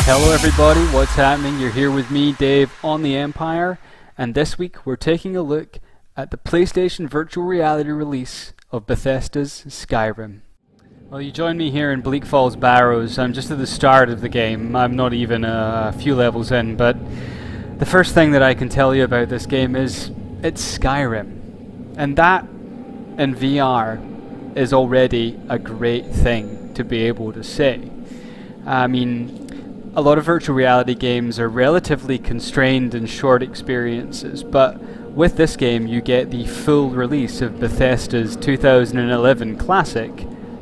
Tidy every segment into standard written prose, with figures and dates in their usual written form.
Hello everybody, what's happening? You're here with me, Dave, on the Empire, and this week we're taking a look at the PlayStation virtual reality release of Bethesda's Skyrim. Well, you join me here in Bleak Falls Barrows. I'm just at the start of the game. I'm not even a few levels in, but the first thing that I can tell you about this game is it's Skyrim. And that in VR is already a great thing to be able to say. I mean, a lot of virtual reality games are relatively constrained and short experiences, but with this game you get the full release of Bethesda's 2011 classic,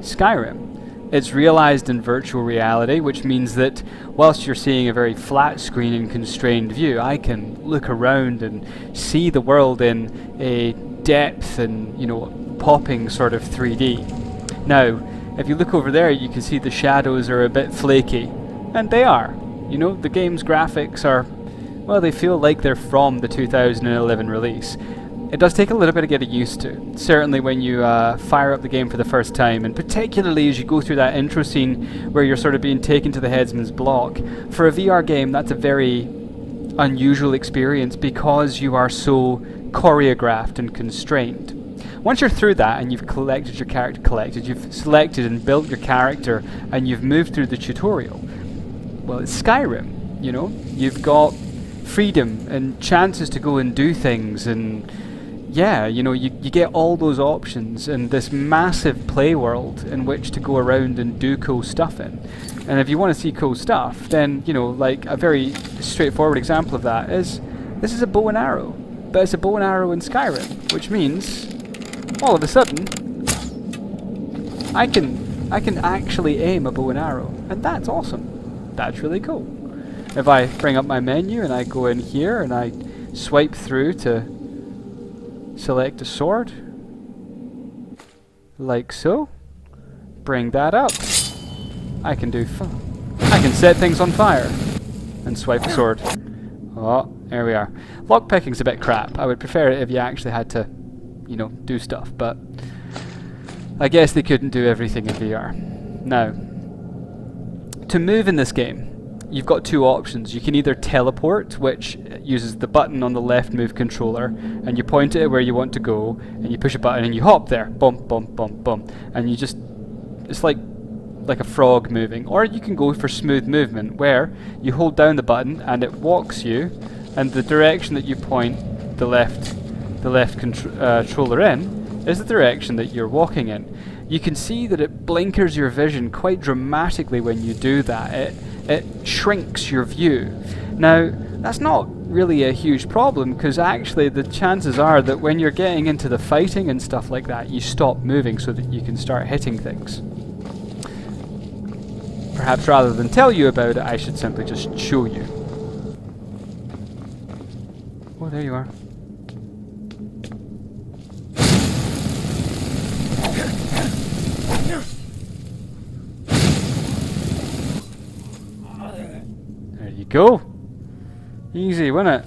Skyrim. It's realized in virtual reality, which means that whilst you're seeing a very flat screen and constrained view, I can look around and see the world in a depth and, popping sort of 3D. Now, if you look over there, you can see the shadows are a bit flaky. And they are. The game's graphics are, well, they feel like they're from the 2011 release. It does take a little bit of getting used to. Certainly when you fire up the game for the first time, and particularly as you go through that intro scene where you're sort of being taken to the headsman's block. For a VR game, that's a very unusual experience because you are so choreographed and constrained. Once you're through that and you've collected your character, you've selected and built your character, and you've moved through the tutorial, well, it's Skyrim, You've got freedom and chances to go and do things, and you get all those options and this massive play world in which to go around and do cool stuff in. And if you want to see cool stuff, then, like a very straightforward example of that is, this is a bow and arrow, but it's a bow and arrow in Skyrim, which means, all of a sudden, I can actually aim a bow and arrow, and that's awesome. That's really cool. If I bring up my menu and I go in here and I swipe through to select a sword, like so, bring that up, I can set things on fire and swipe a sword. Oh, there we are. Lockpicking's a bit crap. I would prefer it if you actually had to, do stuff, but I guess they couldn't do everything in VR. Now, to move in this game, you've got two options. You can either teleport, which uses the button on the left move controller, and you point it at where you want to go, and you push a button and you hop there, bump, bump, bump, bump, and you just, it's like a frog moving. Or you can go for smooth movement, where you hold down the button and it walks you, and the direction that you point the left controller in is the direction that you're walking in. You can see that it blinkers your vision quite dramatically when you do that. It shrinks your view. Now, that's not really a huge problem, because actually the chances are that when you're getting into the fighting and stuff like that, you stop moving so that you can start hitting things. Perhaps rather than tell you about it, I should simply just show you. Oh, there you are. There you go. Easy, wasn't it?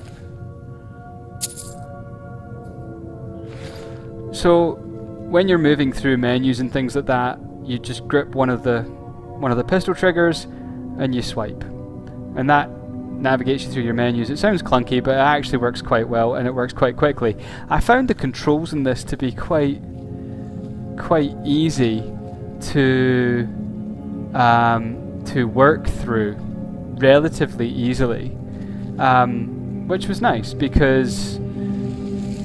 So, when you're moving through menus and things like that, you just grip one of the pistol triggers and you swipe, and that navigates you through your menus. It sounds clunky, but it actually works quite well, and it works quite quickly. I found the controls in this to be quite easy to work through relatively easily, which was nice because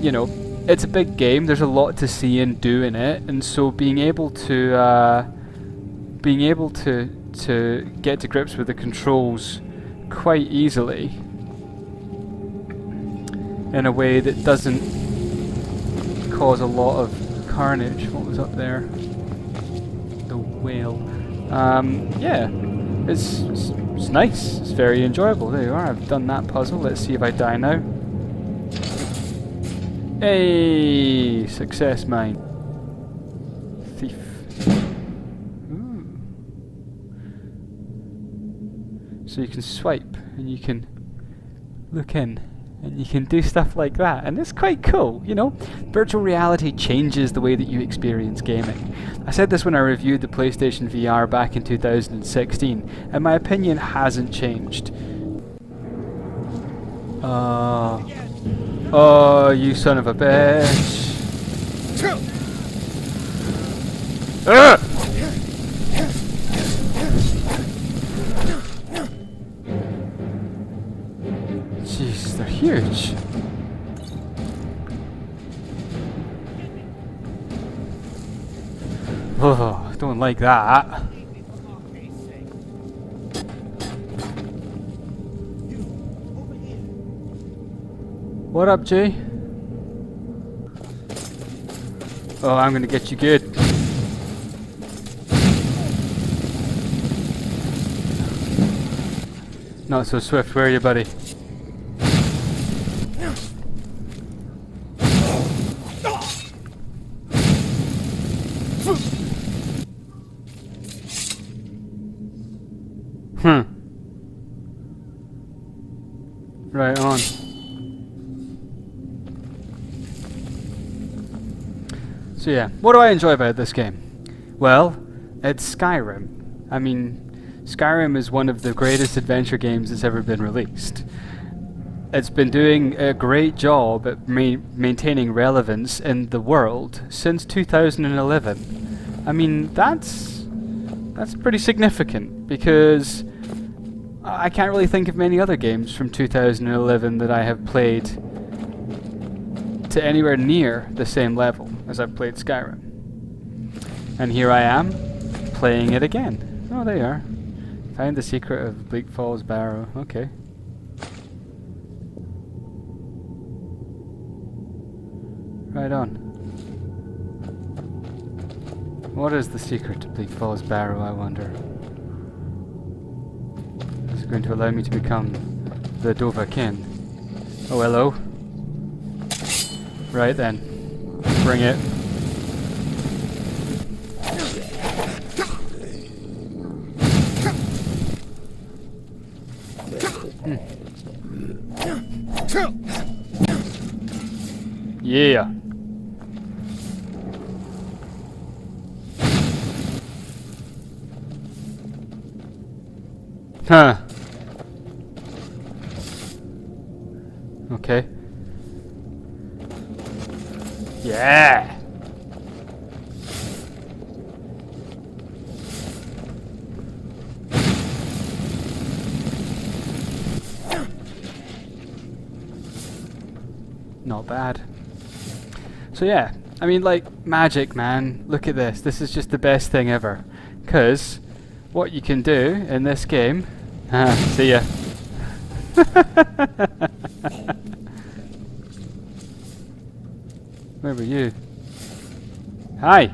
it's a big game. There's a lot to see and do in it, and so being able to get to grips with the controls quite easily in a way that doesn't cause a lot of carnage. What was up there? The whale. Yeah, it's nice. It's very enjoyable. There you are. I've done that puzzle. Let's see if I die now. Hey, success mine. Thief. Ooh. So you can swipe and you can look in and you can do stuff like that, and it's quite cool. Virtual reality changes the way that you experience gaming. I said this when I reviewed the PlayStation VR back in 2016, and my opinion hasn't changed. Oh, you son of a bitch. Jeez, they're huge. Oh, don't like that. What up, Jay? Oh, I'm gonna get you good. Not so swift, where are you, buddy? Right on. So yeah, what do I enjoy about this game? Well, it's Skyrim. I mean, Skyrim is one of the greatest adventure games that's ever been released. It's been doing a great job at maintaining relevance in the world since 2011. I mean, that's pretty significant, because I can't really think of many other games from 2011 that I have played to anywhere near the same level as I've played Skyrim. And here I am, playing it again. Oh, there you are. Find the secret of Bleak Falls Barrow. Okay. Right on. What is the secret to Bleak Falls Barrow, I wonder? Is it going to allow me to become the Dovahkiin? Oh, hello. Right then. Bring it. Yeah. Huh. Okay. Yeah. Not bad. So yeah, I mean, like, magic, man. Look at this. This is just the best thing ever. 'Cause what you can do in this game... see ya. Where were you? Hi!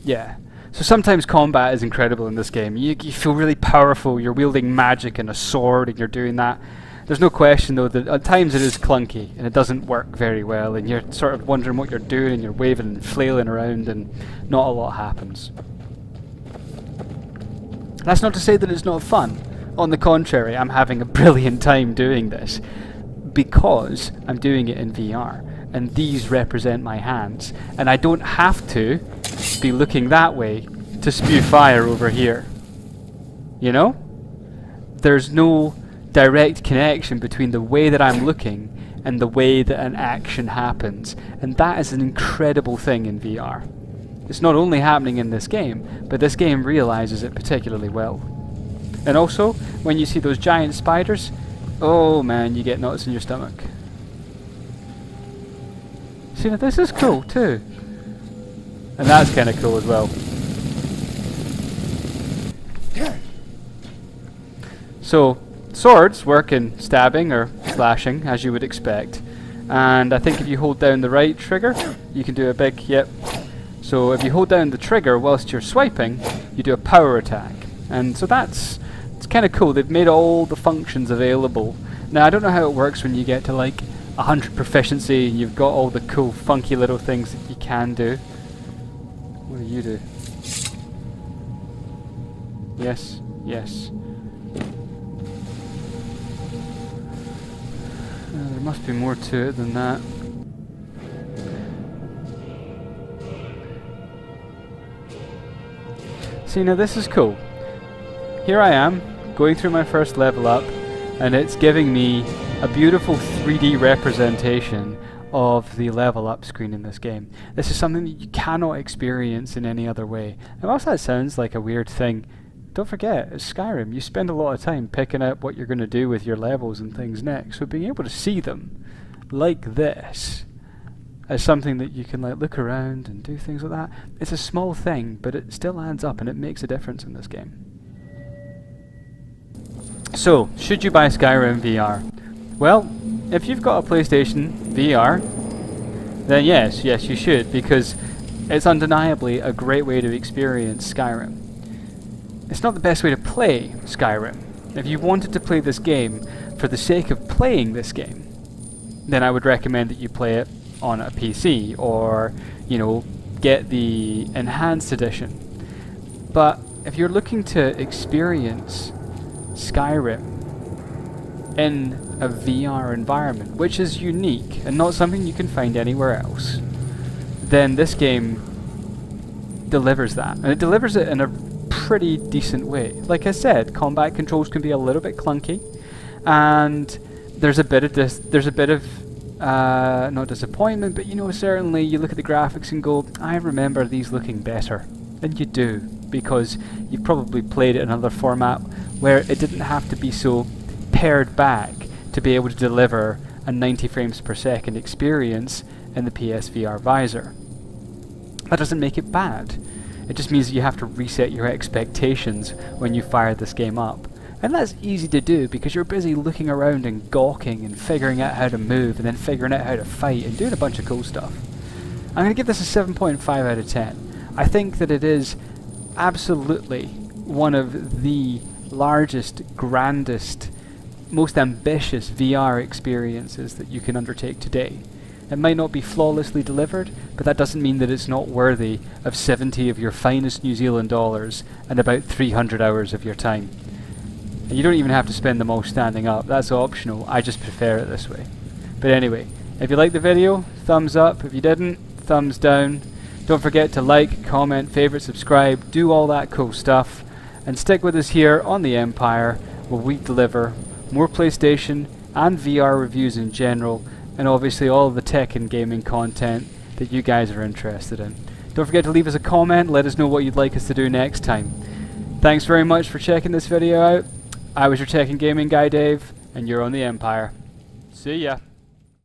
Yeah. So sometimes combat is incredible in this game. You feel really powerful, you're wielding magic and a sword and you're doing that. There's no question though that at times it is clunky and it doesn't work very well and you're sort of wondering what you're doing and you're waving and flailing around and not a lot happens. That's not to say that it's not fun. On the contrary, I'm having a brilliant time doing this because I'm doing it in VR and these represent my hands and I don't have to be looking that way to spew fire over here. You know? There's no direct connection between the way that I'm looking and the way that an action happens, and that is an incredible thing in VR. It's not only happening in this game, but this game realizes it particularly well. And also, when you see those giant spiders, oh man, you get knots in your stomach. See, now this is cool too. And that's kind of cool as well. So, swords work in stabbing or slashing, as you would expect. And I think if you hold down the right trigger, you can do a big, yep. So if you hold down the trigger whilst you're swiping, you do a power attack. And so it's kind of cool. They've made all the functions available. Now, I don't know how it works when you get to like 100 proficiency and you've got all the cool, funky little things that you can do. What do you do? Yes, yes. there must be more to it than that. See, now this is cool. Here I am, going through my first level up, and it's giving me a beautiful 3D representation of the level up screen in this game. This is something that you cannot experience in any other way. And whilst that sounds like a weird thing, don't forget, it's Skyrim. You spend a lot of time picking out what you're going to do with your levels and things next, so being able to see them like this as something that you can like look around and do things like that, it's a small thing, but it still adds up and it makes a difference in this game. So, should you buy Skyrim VR? Well, if you've got a PlayStation VR, then yes, you should, because it's undeniably a great way to experience Skyrim. It's not the best way to play Skyrim. If you wanted to play this game for the sake of playing this game, then I would recommend that you play it on a PC, or, you know, get the enhanced edition. But if you're looking to experience Skyrim in a VR environment, which is unique and not something you can find anywhere else, then this game delivers that. And it delivers it in a pretty decent way. Like I said, combat controls can be a little bit clunky, and there's a bit of not disappointment, but you know, certainly you look at the graphics and go, I remember these looking better. And you do, because you've probably played it in another format where it didn't have to be so pared back to be able to deliver a 90 frames per second experience in the PSVR visor. That doesn't make it bad. It just means that you have to reset your expectations when you fire this game up. And that's easy to do because you're busy looking around and gawking and figuring out how to move and then figuring out how to fight and doing a bunch of cool stuff. I'm going to give this a 7.5 out of 10. I think that it is absolutely one of the largest, grandest, most ambitious VR experiences that you can undertake today. It might not be flawlessly delivered, but that doesn't mean that it's not worthy of 70 of your finest New Zealand dollars and about 300 hours of your time. And you don't even have to spend them all standing up, that's optional, I just prefer it this way. But anyway, if you liked the video, thumbs up. If you didn't, thumbs down. Don't forget to like, comment, favourite, subscribe, do all that cool stuff. And stick with us here on the Empire, where we deliver more PlayStation and VR reviews in general, and obviously all of the tech and gaming content that you guys are interested in. Don't forget to leave us a comment, let us know what you'd like us to do next time. Thanks very much for checking this video out. I was your tech and gaming guy, Dave, and you're on the Empire. See ya.